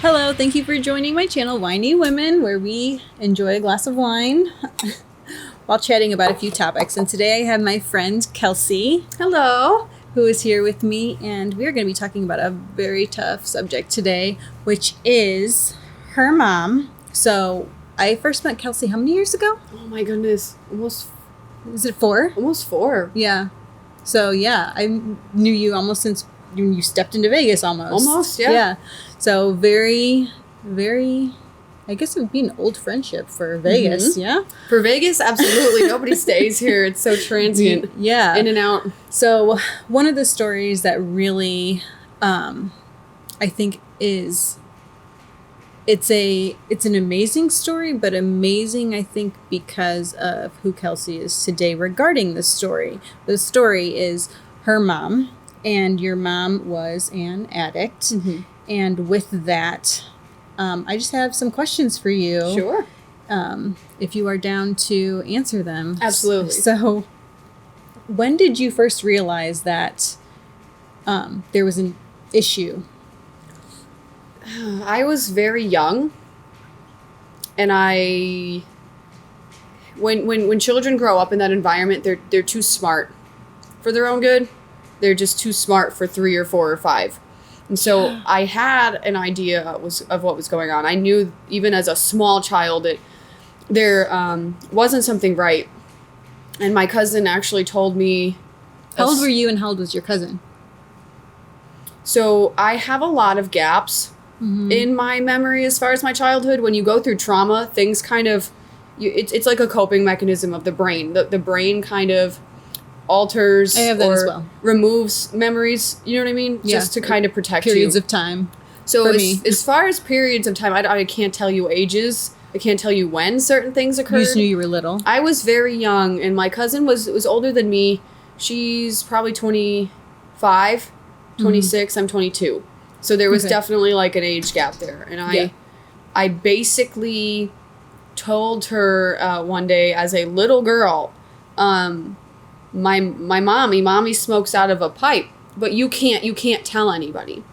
Hello, thank you for joining my channel, Whiny Women, where we enjoy a glass of wine while chatting about a few topics. And today I have my friend Kelsey. Hello. Who is here with me, and we're going to be talking about a very tough subject today, which is her mom. So I first met Kelsey how many years ago? Oh my goodness. Is it 4? Almost 4. Yeah. So yeah, I knew you almost since you stepped into Vegas almost. Almost, yeah. Yeah. So very, very, I guess it would be an old friendship for Vegas, yeah? For Vegas, absolutely. Nobody stays here. It's so transient. Yeah. In and out. So one of the stories that really, I think it's an amazing story, but amazing, I think, because of who Kelsey is today regarding this story. The story is her mom, and your mom was an addict. Mm-hmm. And with that, I just have some questions for you. Sure. If you are down to answer them. Absolutely. So when did you first realize that there was an issue? I was very young, and when children grow up in that environment, they're too smart for their own good. They're just too smart for 3 or 4 or 5. And so I had an idea of what was going on. I knew even as a small child that there wasn't something right. And my cousin actually told me... How old were you and how old was your cousin? So I have a lot of gaps in my memory as far as my childhood. When you go through trauma, things kind of... It's like a coping mechanism of the brain. The brain kind of alters I have that or as well. Removes memories, you know what I mean? Yeah. Just to kind of protect Periods you. of time. So for me. as far as periods of time, I can't tell you ages. I can't tell you when certain things occurred. You just knew you were little. I was very young, and my cousin was older than me. She's probably 25, 26. I'm 22. So there was definitely like an age gap there. And I basically told her one day as a little girl, my mommy smokes out of a pipe, but you can't tell anybody.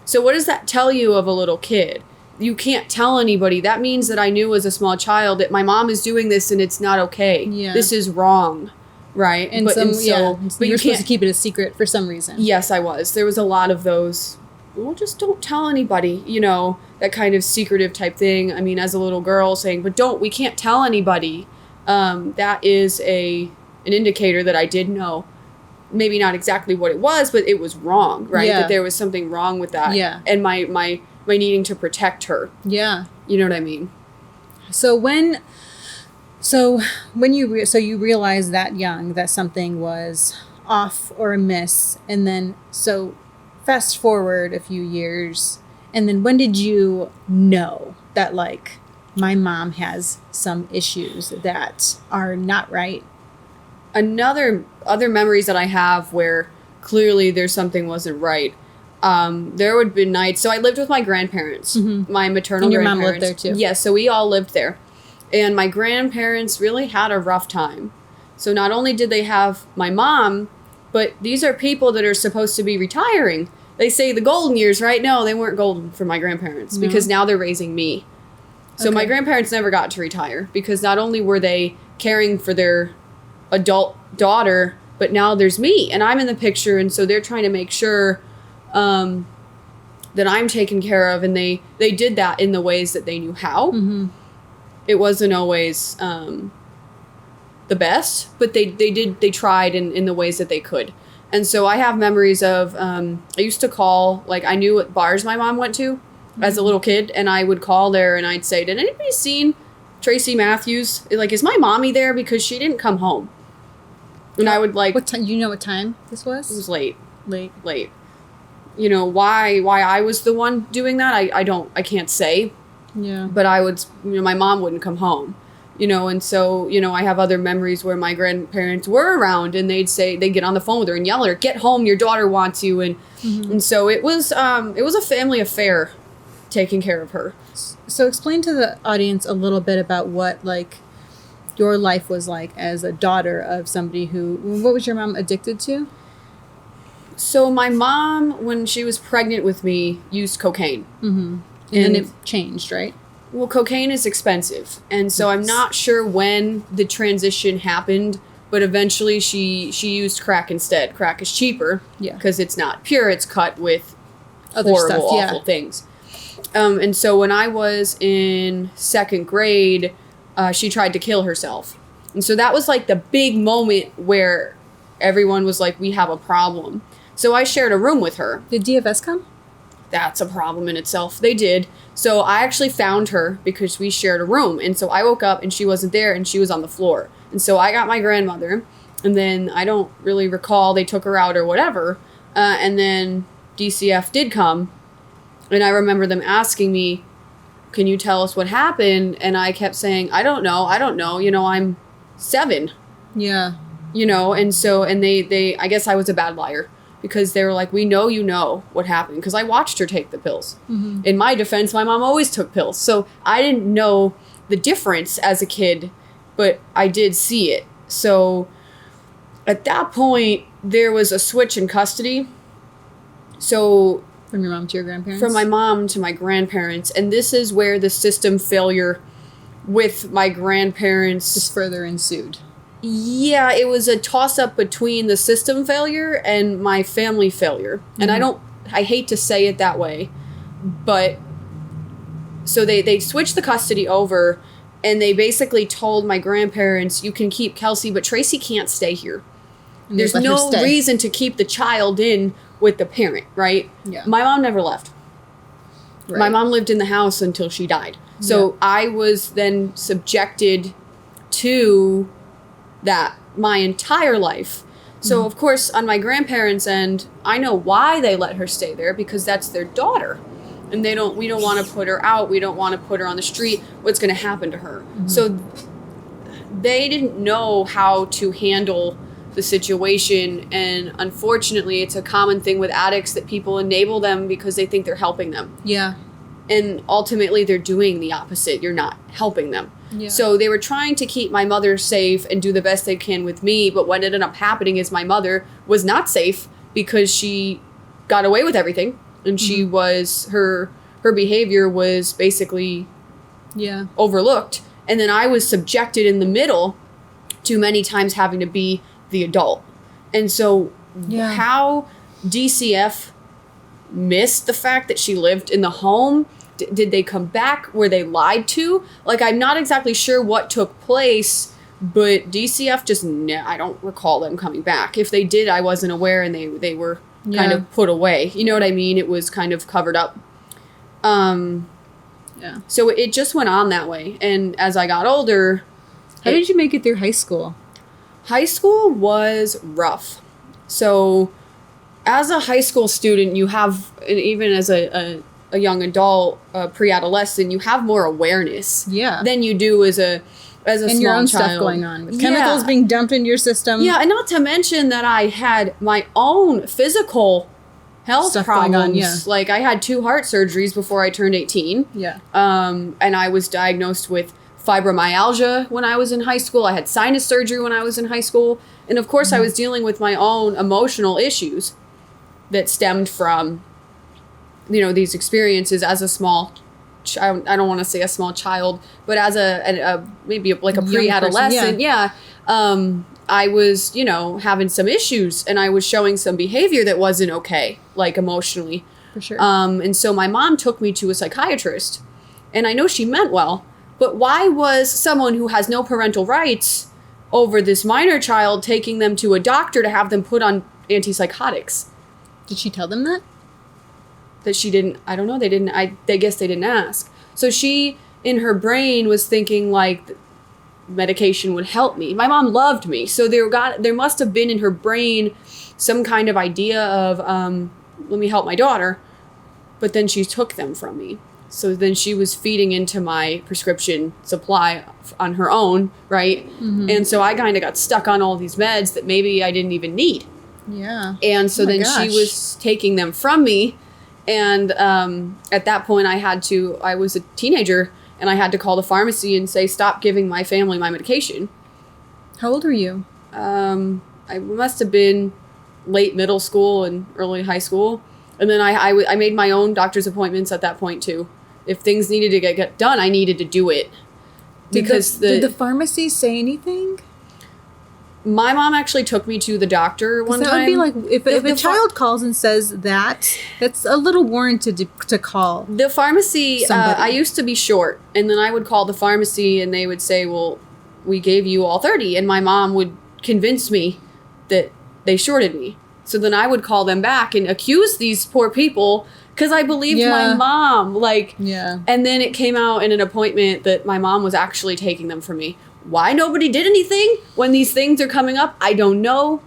So what does that tell you of a little kid? You can't tell anybody. That means that I knew as a small child that my mom is doing this and it's not okay. Yeah. This is wrong, right? And but but you you're can't supposed to keep it a secret for some reason. Yes, I was. There was a lot of those. Well, just don't tell anybody, that kind of secretive type thing. I mean, as a little girl saying, but we can't tell anybody. That is an indicator that I did know. Maybe not exactly what it was, but it was wrong, right? Yeah. That there was something wrong with that. Yeah. And my needing to protect her. Yeah. You know what I mean? So when you realized that young that something was off or amiss, and then so fast forward a few years, and then when did you know that like my mom has some issues that are not right? Other memories that I have where clearly there's something wasn't right. There would be nights. So I lived with my grandparents, my maternal and your grandparents. mom lived there too. Yes, so we all lived there, and my grandparents really had a rough time. So not only did they have my mom, but these are people that are supposed to be retiring. They say the golden years, right? No, they weren't golden for my grandparents because now they're raising me. So my grandparents never got to retire because not only were they caring for their adult daughter, but now there's me and I'm in the picture, and so they're trying to make sure that I'm taken care of, and they did that in the ways that they knew how. It wasn't always the best, but they tried in the ways that they could. And so I have memories of I used to call, like, I knew what bars my mom went to as a little kid, and I would call there and I'd say, did anybody seen Tracy Matthews? Like, is my mommy there? Because she didn't come home. And I would like... What time? You know what time this was? It was late. Late. Why I was the one doing that, I can't say. Yeah. But I would, my mom wouldn't come home, and so, I have other memories where my grandparents were around and they'd get on the phone with her and yell at her, get home, your daughter wants you. And so it was a family affair taking care of her. So explain to the audience a little bit about what, like, your life was like as a daughter of somebody what was your mom addicted to? So my mom, when she was pregnant with me, used cocaine. And it changed, right? Well, cocaine is expensive. And so I'm not sure when the transition happened, but eventually she used crack instead. Crack is cheaper because it's not pure. It's cut with Other horrible, stuff, awful things. And so when I was in second grade, she tried to kill herself. And so that was like the big moment where everyone was like, we have a problem. So I shared a room with her. Did DFS come? That's a problem in itself. They did. So I actually found her because we shared a room. And so I woke up and she wasn't there and she was on the floor. And so I got my grandmother. And then I don't really recall, they took her out or whatever. And then DCF did come. And I remember them asking me, can you tell us what happened? And I kept saying, I don't know. You know, I'm 7. Yeah. You know, and so, and they I guess I was a bad liar. Because they were like, we know you know what happened. Because I watched her take the pills. Mm-hmm. In my defense, my mom always took pills. So I didn't know the difference as a kid, but I did see it. So at that point, there was a switch in custody. So from your mom to your grandparents? From my mom to my grandparents. And this is where the system failure with my grandparents just further ensued. Yeah, it was a toss-up between the system failure and my family failure. Mm-hmm. And I hate to say it that way, but so they switched the custody over and they basically told my grandparents, you can keep Kelsey, but Tracy can't stay here. And there's no reason to keep the child in with the parent, right? Yeah. My mom never left. Right. My mom lived in the house until she died. So I was then subjected to that my entire life. So of course on my grandparents' end, I know why they let her stay there because that's their daughter. And we don't want to put her out. We don't want to put her on the street. What's going to happen to her? Mm-hmm. So they didn't know how to handle the situation. And unfortunately, it's a common thing with addicts that people enable them because they think they're helping them. Yeah. And ultimately they're doing the opposite. You're not helping them. Yeah. So they were trying to keep my mother safe and do the best they can with me. But what ended up happening is my mother was not safe because she got away with everything. And she was, her behavior was basically overlooked. And then I was subjected in the middle to many times having to be the adult. And so how DCF missed the fact that she lived in the home. Did they come back? Were they lied to? Like, I'm not exactly sure what took place, but DCF just, I don't recall them coming back. If they did, I wasn't aware, and they were kind of put away. You know what I mean? It was kind of covered up. So it just went on that way. And as I got older... How did you make it through high school? High school was rough. So as a high school student, you have, even as a young adult, pre-adolescent, you have more awareness than you do as a and small your own child. Stuff going on with chemicals being dumped into your system. Yeah, and not to mention that I had my own physical health stuff problems. Going on, Like, I had 2 heart surgeries before I turned 18. Yeah. And I was diagnosed with fibromyalgia when I was in high school. I had sinus surgery when I was in high school. And of course, I was dealing with my own emotional issues that stemmed from, these experiences as a small child. I don't want to say a small child, but as maybe like a pre-adolescent. I was, having some issues and I was showing some behavior that wasn't okay, like emotionally. For sure. And so my mom took me to a psychiatrist, and I know she meant well, but why was someone who has no parental rights over this minor child taking them to a doctor to have them put on antipsychotics? Did she tell them that? That she didn't, I don't know, they didn't, I guess they didn't ask. So she, in her brain, was thinking like medication would help me. My mom loved me. So there must have been in her brain some kind of idea of, let me help my daughter. But then she took them from me. So then she was feeding into my prescription supply on her own, right? Mm-hmm. And so I kind of got stuck on all these meds that maybe I didn't even need. Yeah. And so then she was taking them from me. And at that point, I was a teenager, and I had to call the pharmacy and say, stop giving my family my medication. How old were you? I must have been late middle school and early high school. And then I made my own doctor's appointments at that point, too. if things needed to get done, I needed to do it. Because did the pharmacy say anything? My mom actually took me to the doctor one time. That would be like, if a child calls and says that's a little warranted to call. The pharmacy, I used to be short, and then I would call the pharmacy, and they would say, well, we gave you all 30, and my mom would convince me that they shorted me. So then I would call them back and accuse these poor people because I believed my mom. And then it came out in an appointment that my mom was actually taking them from me. Why nobody did anything when these things are coming up, I don't know.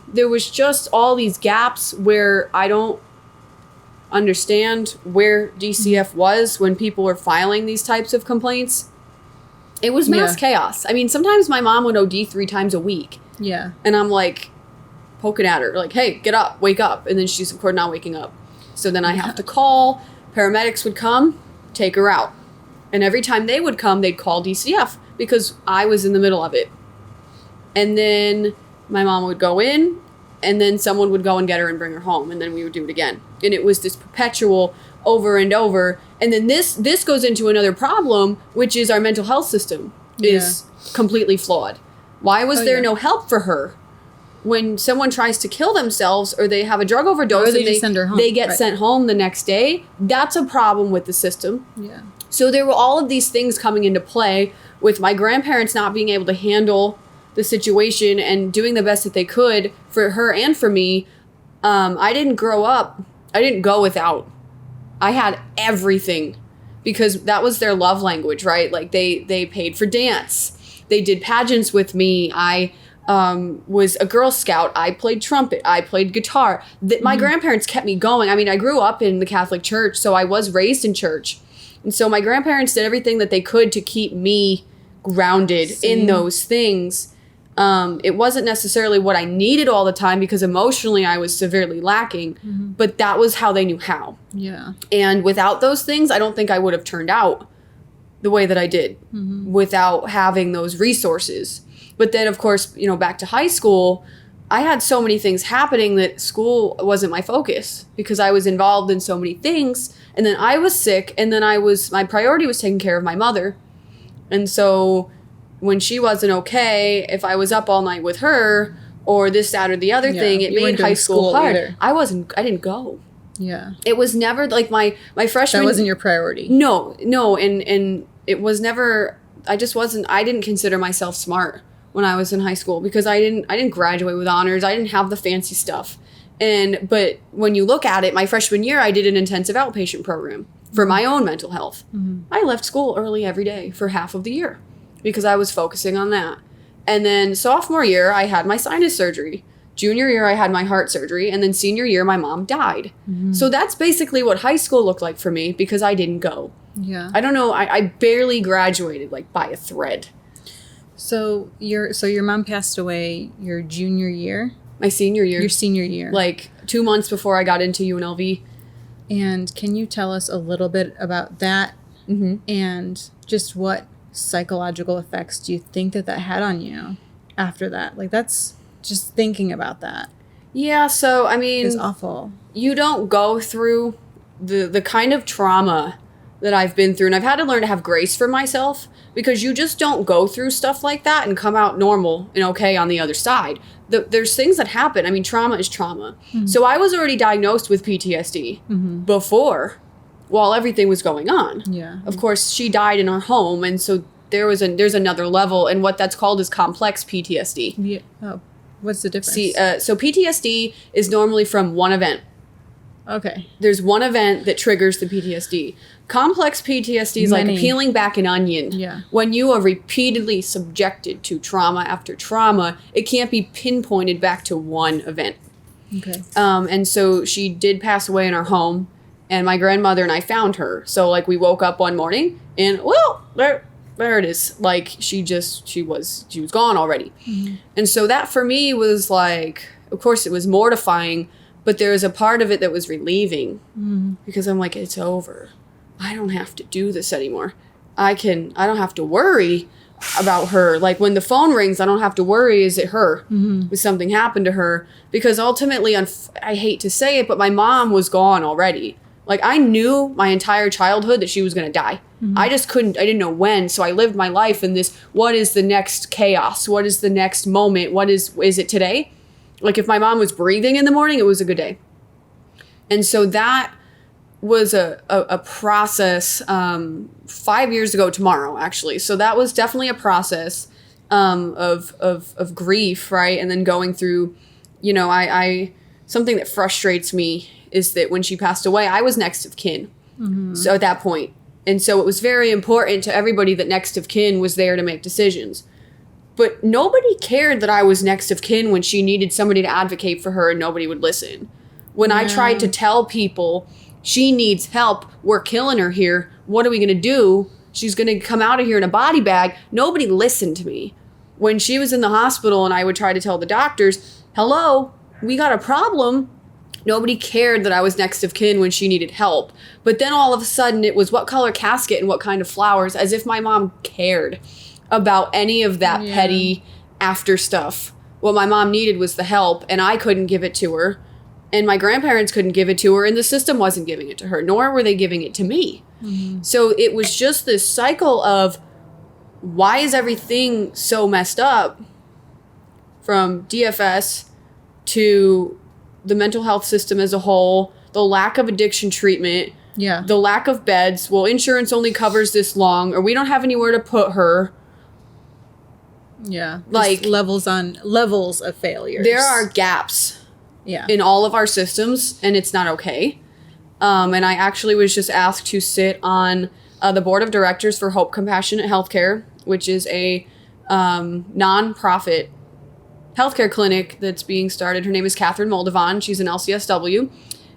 There was just all these gaps where I don't understand where DCF was when people were filing these types of complaints. It was mass chaos. I mean, sometimes my mom would OD 3 times a week. Yeah. And I'm like poking at her, like, hey, get up, wake up. And then she's, of course, not waking up. So then I have to call. Paramedics would come, take her out. And every time they would come, they'd call DCF because I was in the middle of it. And then my mom would go in, and then someone would go and get her and bring her home, and then we would do it again. And it was this perpetual over and over. And then this goes into another problem, which is our mental health system is completely flawed. Why was there no help for her? When someone tries to kill themselves or they have a drug overdose and send her home. They get sent home the next day, that's a problem with the system. Yeah. So there were all of these things coming into play with my grandparents not being able to handle the situation and doing the best that they could for her and for me. I didn't grow up. I didn't go without. I had everything because that was their love language, right? Like they paid for dance. They did pageants with me. I was a Girl Scout. I played trumpet. I played guitar. My grandparents kept me going. I mean, I grew up in the Catholic Church, so I was raised in church. And so my grandparents did everything that they could to keep me grounded in those things. It wasn't necessarily what I needed all the time because emotionally I was severely lacking, but that was how they knew how. Yeah. And without those things, I don't think I would have turned out the way that I did without having those resources. But then, of course, back to high school, I had so many things happening that school wasn't my focus because I was involved in so many things. And then I was sick, and then my priority was taking care of my mother. And so when she wasn't okay, if I was up all night with her or this, that, or the other thing, it made high school hard. Either. I didn't go. Yeah. It was never like my freshman. That wasn't your priority. No. And it was never, I didn't consider myself smart when I was in high school because I didn't graduate with honors. I didn't have the fancy stuff. But when you look at it, my freshman year, I did an intensive outpatient program for my own mental health. I left school early every day for half of the year because I was focusing on that. And then sophomore year, I had my sinus surgery. Junior year, I had my heart surgery. And then senior year, my mom died. So that's basically what high school looked like for me because I didn't go. Yeah. I don't know. I barely graduated like by a thread. So your mom passed away your junior year? My senior year. Your senior year. Like 2 months before I got into UNLV. And can you tell us a little bit about that? And just what psychological effects do you think that had on you after that? Like, that's just thinking about that. Yeah, so, I mean... It's awful. You don't go through the kind of trauma that I've been through. And I've had to learn to have grace for myself because you just don't go through stuff like that and come out normal and okay on the other side. There's things that happen. I mean, trauma is trauma. So I was already diagnosed with PTSD before, while everything was going on. Yeah. Of course, she died in our home, and so there's another level, and what that's called is complex PTSD. Yeah. Oh, what's the difference? See, so PTSD is normally from one event. Okay. There's one event that triggers the PTSD. Complex PTSD is like peeling back an onion. Yeah. When you are repeatedly subjected to trauma after trauma, it can't be pinpointed back to one event. Okay. And so she did pass away in our home, and my grandmother and I found her. So like we woke up one morning and well, there it is. Like she was gone already. And so that for me was like, of course it was mortifying, but there was a part of it that was relieving because I'm like, it's over. I don't have to do this anymore. I don't have to worry about her. Like when the phone rings, I don't have to worry, is it her? If something happened to her? Because ultimately, I hate to say it, but my mom was gone already. Like, I knew my entire childhood that she was going to die. I didn't know when. So I lived my life in this, what is the next chaos? What is the next moment? Is it today? Like, if my mom was breathing in the morning, it was a good day. And so that was a process 5 years ago tomorrow, actually. So that was definitely a process of grief, right? And then going through, you know, I something that frustrates me is that when she passed away, I was next of kin. So at that point. And so it was very important to everybody that next of kin was there to make decisions. But nobody cared that I was next of kin when she needed somebody to advocate for her and nobody would listen. When I tried to tell people, she needs help, we're killing her here, what are we going to do? She's going to come out of here in a body bag. Nobody listened to me. When she was in the hospital and I would try to tell the doctors, hello, we got a problem. Nobody cared that I was next of kin when she needed help. But then all of a sudden it was what color casket and what kind of flowers, as if my mom cared about any of that petty after stuff. What my mom needed was the help, and I couldn't give it to her. And my grandparents couldn't give it to her, and the system wasn't giving it to her, nor were they giving it to me. So it was just this cycle of, why is everything so messed up? From DFS to the mental health system as a whole, the lack of addiction treatment, the lack of beds. Well, insurance only covers this long, or we don't have anywhere to put her. Like, levels of failures. There are gaps in all of our systems, and it's not okay. And I actually was just asked to sit on the board of directors for Hope Compassionate Healthcare, which is a nonprofit healthcare clinic that's being started. Her name is Catherine Moldovan. She's an LCSW,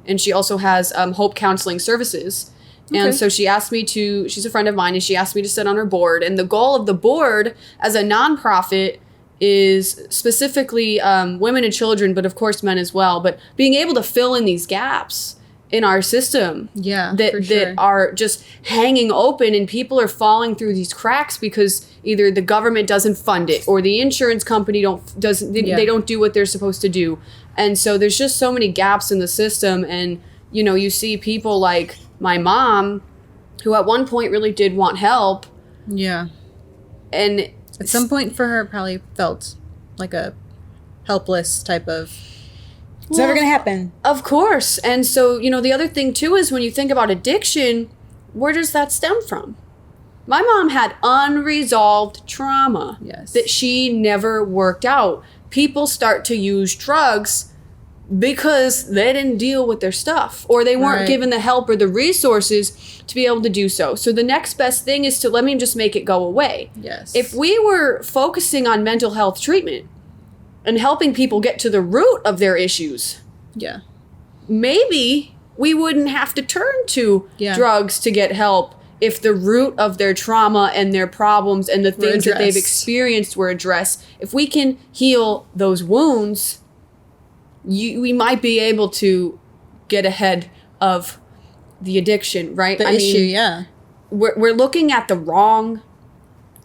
and she also has Hope Counseling Services. And so she asked me to, she's a friend of mine, and she asked me to sit on her board. And the goal of the board as a nonprofit is specifically women and children, but of course men as well, but being able to fill in these gaps in our system that are just hanging open, and people are falling through these cracks because either the government doesn't fund it or the insurance company they don't do what they're supposed to do. And so there's just so many gaps in the system. And, you know, you see people like my mom, who at one point really did want help. And at some point for her, probably felt like a helpless type of, it's never going to happen. Of course. And so, you know, the other thing too is when you think about addiction, where does that stem from? My mom had unresolved trauma that she never worked out. People start to use drugs because they didn't deal with their stuff, or they weren't given the help or the resources to be able to do so. So the next best thing is to let me just make it go away. If we were focusing on mental health treatment and helping people get to the root of their issues, maybe we wouldn't have to turn to drugs to get help if the root of their trauma and their problems and the things that they've experienced were addressed. If we can heal those wounds, we might be able to get ahead of the addiction, right? The issue. We're looking at the wrong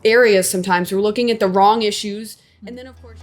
areas sometimes. We're looking at the wrong issues. And then, of course...